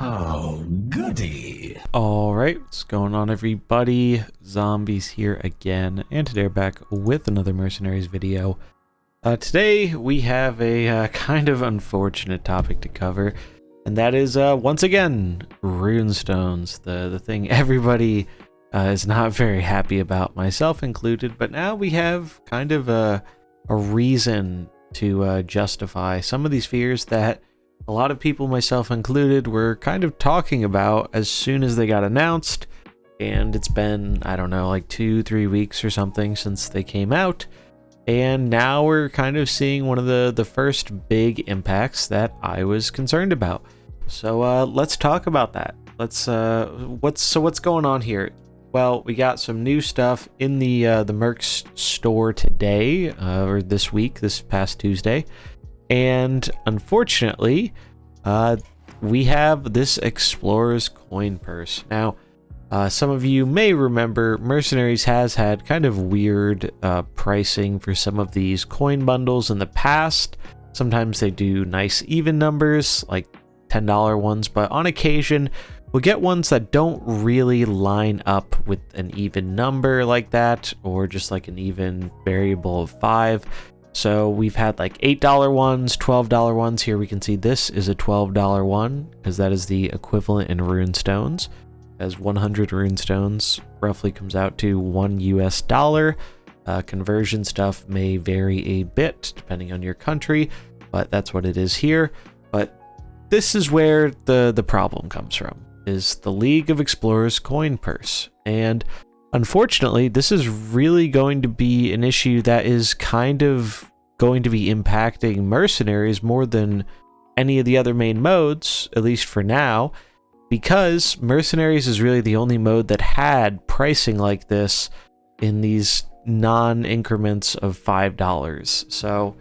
Oh, goody. Alright, what's going on everybody? Zombies here again, and today we're back with another Mercenaries video. Today we have a kind of unfortunate topic to cover, and that is once again, Runestones, the thing everybody is not very happy about, myself included, but now we have kind of a reason to justify some of these fears that a lot of people, myself included, were kind of talking about as soon as they got announced, and it's been, I don't know, like 2-3 weeks or something since they came out, and now we're kind of seeing one of the first big impacts that I was concerned about. So let's talk about that. What's going on here? Well, we got some new stuff in the Mercs store today, or this week, this past Tuesday. And unfortunately, we have this Explorer's Coin Purse. Now, some of you may remember Mercenaries has had kind of weird pricing for some of these coin bundles in the past. Sometimes they do nice even numbers, like $10 ones, but on occasion, we'll get ones that don't really line up with an even number like that, or just like an even variable of 5. So we've had like $8 ones, $12 ones. Here we can see this is a $12 one, because that is the equivalent in Runestones, as 100 Runestones roughly comes out to $1 US. Conversion stuff may vary a bit depending on your country, but that's what it is here. But this is where the problem comes from, is the League of Explorers Coin Purse. And unfortunately, this is really going to be an issue that is kind of going to be impacting Mercenaries more than any of the other main modes, at least for now, because Mercenaries is really the only mode that had pricing like this in these non-increments of $5. So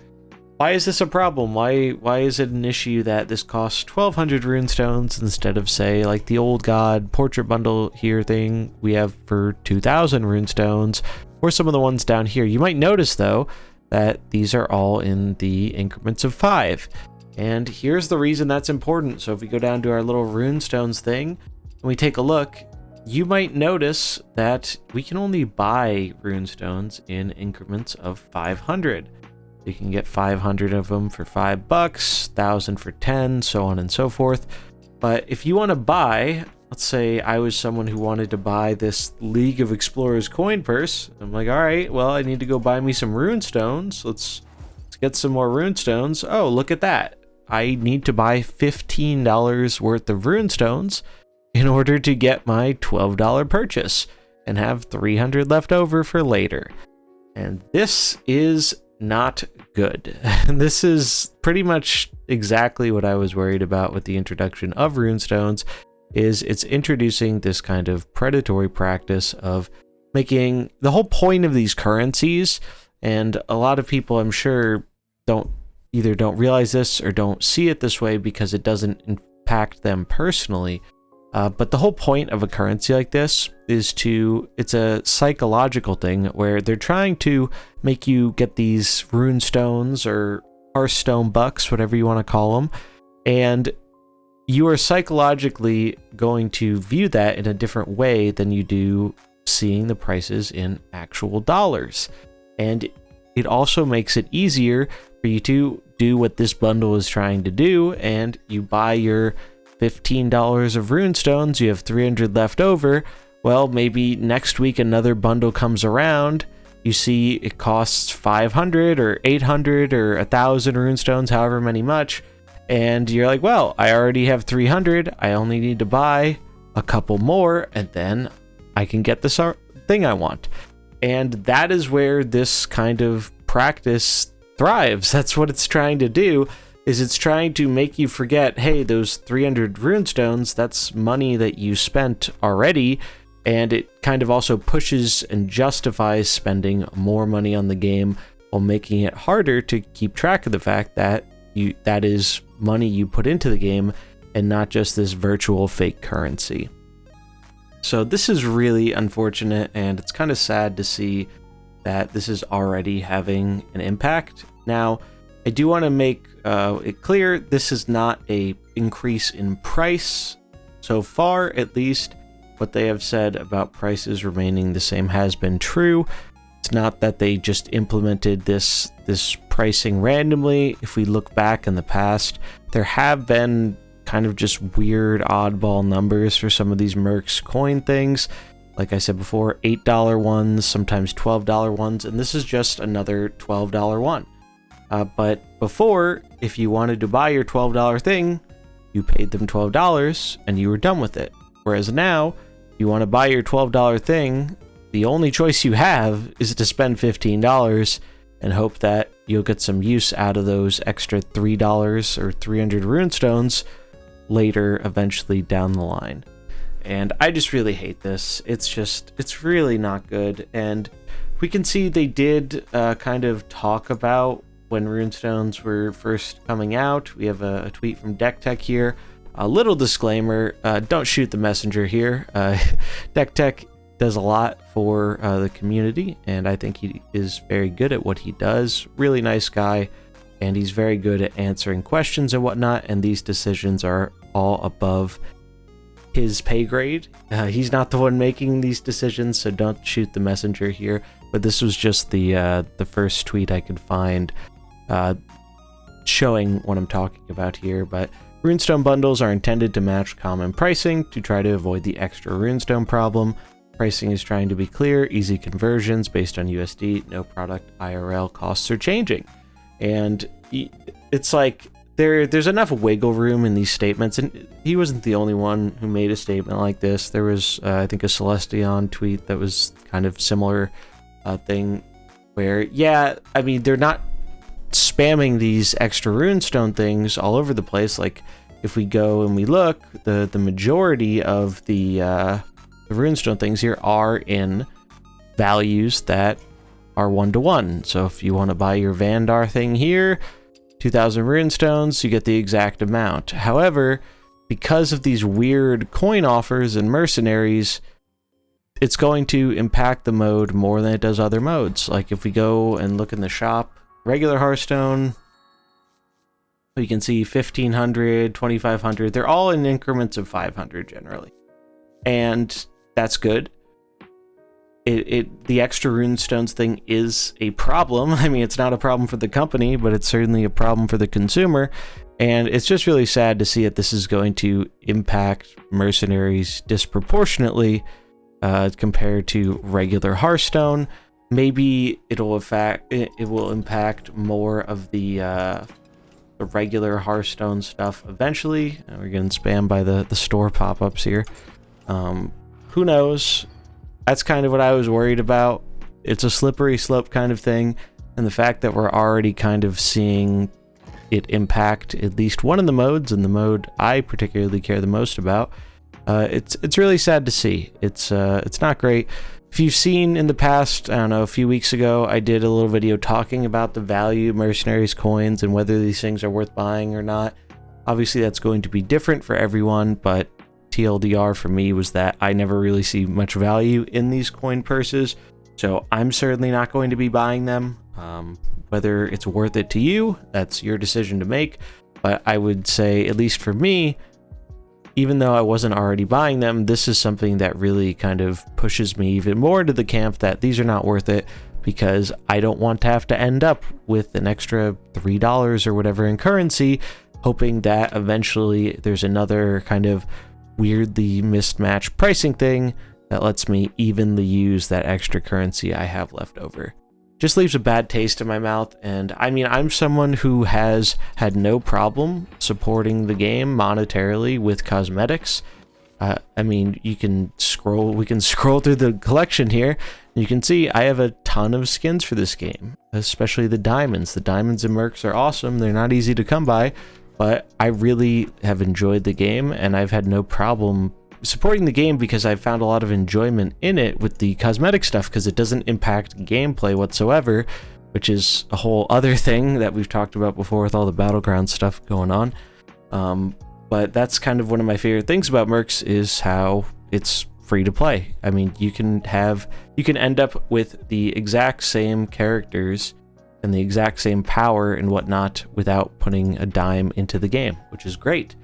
why is this a problem? Why is it an issue that this costs 1,200 Runestones instead of, say, like the Old God Portrait Bundle here thing we have for 2,000 Runestones, or some of the ones down here? You might notice, though, that these are all in the increments of 5. And here's the reason that's important. So if we go down to our little Runestones thing, and we take a look, you might notice that we can only buy Runestones in increments of 500. You can get 500 of them for $5, 1,000 for 10, so on and so forth. But if you want to buy, let's say I was someone who wanted to buy this League of Explorers Coin Purse. I'm like, all right, well, I need to go buy me some Runestones. Let's get some more Runestones. Oh, look at that. I need to buy $15 worth of Runestones in order to get my $12 purchase and have 300 left over for later. And this is not good. This is pretty much exactly what I was worried about with the introduction of Runestones, is it's introducing this kind of predatory practice of making the whole point of these currencies, and a lot of people, I'm sure, don't realize this or don't see it this way because it doesn't impact them personally. But the whole point of a currency like this is it's a psychological thing where they're trying to make you get these Runestones or Hearthstone bucks, whatever you want to call them, and you are psychologically going to view that in a different way than you do seeing the prices in actual dollars. And it also makes it easier for you to do what this bundle is trying to do, and you buy your $15 of Runestones, you have 300 left over. Well, maybe next week another bundle comes around, you see it costs 500 or 800 or 1,000 Runestones, however many much, and you're like, well, I already have 300, I only need to buy a couple more, and then I can get this thing I want. And that is where this kind of practice thrives. That's what it's trying to do, is it's trying to make you forget, hey, those 300 Runestones, that's money that you spent already, and it kind of also pushes and justifies spending more money on the game while making it harder to keep track of the fact that that is money you put into the game and not just this virtual fake currency. So this is really unfortunate, and it's kind of sad to see that this is already having an impact. Now, I do want to make it clear, this is not a increase in price so far, at least, what they have said about prices remaining the same has been true. It's not that they just implemented this pricing randomly. If we look back in the past, there have been kind of just weird oddball numbers for some of these Mercs coin things. Like I said before, $8 ones, sometimes $12 ones, and this is just another $12 one. But before, if you wanted to buy your $12 thing, you paid them $12 and you were done with it. Whereas now, you want to buy your $12 thing, the only choice you have is to spend $15 and hope that you'll get some use out of those extra $3 or 300 runestones later, eventually down the line. And I just really hate this. It's really not good. And we can see they did kind of talk about when runestones were first coming out. We have a tweet from Deck Tech here. A little disclaimer, don't shoot the messenger here. Deck Tech does a lot for the community, and I think he is very good at what he does. Really nice guy, and he's very good at answering questions and whatnot, and these decisions are all above his pay grade. He's not the one making these decisions, so don't shoot the messenger here. But this was just the first tweet I could find showing what I'm talking about here. But runestone bundles are intended to match common pricing to try to avoid the extra runestone problem. Pricing is trying to be clear, easy conversions based on USD, no product IRL costs are changing. And it's like there's enough wiggle room in these statements, and he wasn't the only one who made a statement like this. There was, I think, a Celestion tweet that was kind of similar thing where, yeah, I mean, they're not spamming these extra runestone things all over the place. Like, if we go and we look, the majority of the runestone things here are in values that are 1-to-1. So if you want to buy your Vandar thing here, 2,000 runestones, you get the exact amount. However, because of these weird coin offers and mercenaries, it's going to impact the mode more than it does other modes. Like if we go and look in the shop, regular Hearthstone, you can see 1,500, 2,500. They're all in increments of 500 generally. And that's good. The extra runestones thing is a problem. I mean, it's not a problem for the company, but it's certainly a problem for the consumer. And it's just really sad to see that this is going to impact mercenaries disproportionately compared to regular Hearthstone. Maybe it will impact more of the regular Hearthstone stuff eventually. We're getting spammed by the store pop-ups here. Who knows? That's kind of what I was worried about. It's a slippery slope kind of thing, and the fact that we're already kind of seeing it impact at least one of the modes, and the mode I particularly care the most about, it's really sad to see. It's not great. If you've seen in the past, I don't know, a few weeks ago, I did a little video talking about the value of Mercenaries coins and whether these things are worth buying or not. Obviously, that's going to be different for everyone, but TLDR for me was that I never really see much value in these coin purses, so I'm certainly not going to be buying them. Whether it's worth it to you, that's your decision to make, but I would say, at least for me, even though I wasn't already buying them, this is something that really kind of pushes me even more into the camp that these are not worth it, because I don't want to have to end up with an extra $3 or whatever in currency, hoping that eventually there's another kind of weirdly mismatched pricing thing that lets me evenly use that extra currency I have left over. Just leaves a bad taste in my mouth. And I mean, I'm someone who has had no problem supporting the game monetarily with cosmetics. I mean, we can scroll through the collection here, and you can see I have a ton of skins for this game, especially the diamonds. The diamonds and mercs are awesome. They're not easy to come by, but I really have enjoyed the game, and I've had no problem supporting the game because I've found a lot of enjoyment in it with the cosmetic stuff, because it doesn't impact gameplay whatsoever, which is a whole other thing that we've talked about before with all the battleground stuff going on. But that's kind of one of my favorite things about Mercs, is how it's free to play. I mean, you can end up with the exact same characters and the exact same power and whatnot without putting a dime into the game, which is great.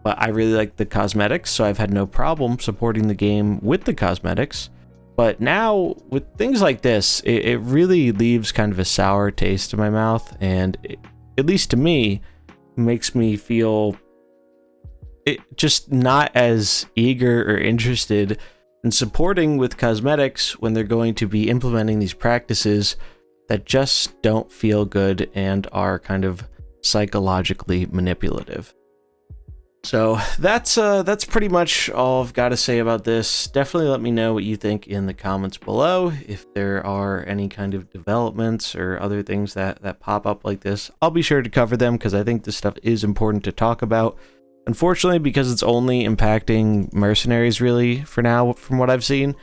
but I really like the cosmetics, so I've had no problem supporting the game with the cosmetics. But now, with things like this, it really leaves kind of a sour taste in my mouth, and at least to me, makes me feel just not as eager or interested in supporting with cosmetics when they're going to be implementing these practices that just don't feel good and are kind of psychologically manipulative. So that's pretty much all I've got to say about this. Definitely let me know what you think in the comments below. If there are any kind of developments or other things that pop up like this, I'll be sure to cover them because I think this stuff is important to talk about. Unfortunately, because it's only impacting Mercenaries really for now, from what I've seen,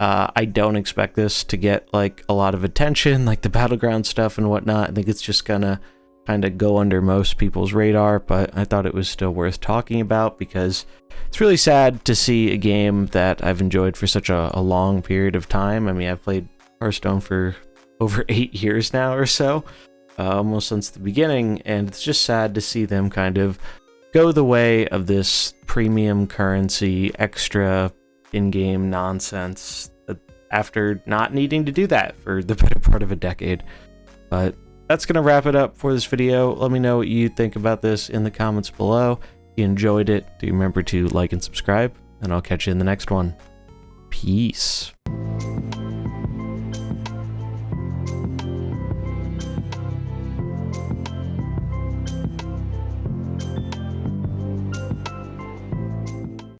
I don't expect this to get like a lot of attention, like the battleground stuff and whatnot. I think it's just gonna kind of go under most people's radar, but I thought it was still worth talking about because it's really sad to see a game that I've enjoyed for such a long period of time. I mean, I've played Hearthstone for over 8 years now or so, almost since the beginning, and it's just sad to see them kind of go the way of this premium currency, extra in-game nonsense after not needing to do that for the better part of a decade. But that's going to wrap it up for this video. Let me know what you think about this in the comments below. If you enjoyed it, do remember to like and subscribe, and I'll catch you in the next one. Peace.